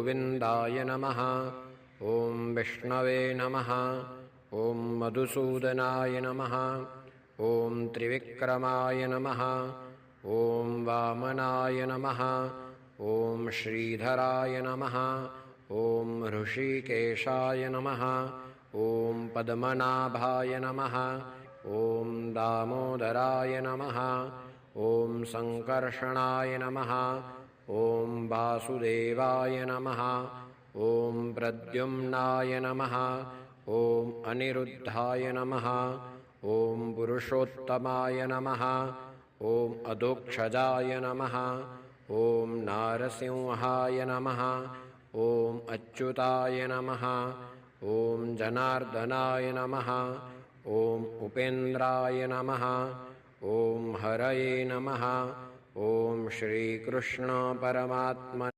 गोविन्दाय नमः। ॐ विष्णवे नमः। ॐ मधुसूदनाय नमः। ॐ त्रिविक्रमाय नमः। ॐ वामनाय नमः। ॐ श्रीधराय नमः। ॐ ऋषिकेशाय नमः। ॐ पद्मनाभाय नमः। ॐ दामोदराय नमः। ॐ सङ्कर्षणाय नमः। ॐ वासुदेवाय नमः। ॐ प्रद्युम्नाय नमः। ॐ अनिरुद्धाय नमः। ॐ पुरुषोत्तमाय नमः। ॐ अधोक्षजाय नमः। ॐ नारसिंहाय नमः। ॐ अच्युताय नमः। ॐ जनार्दनाय नमः। ॐ उपेन्द्राय नमः। ॐ हरये नमः। ॐ श्रीकृष्ण परमात्मा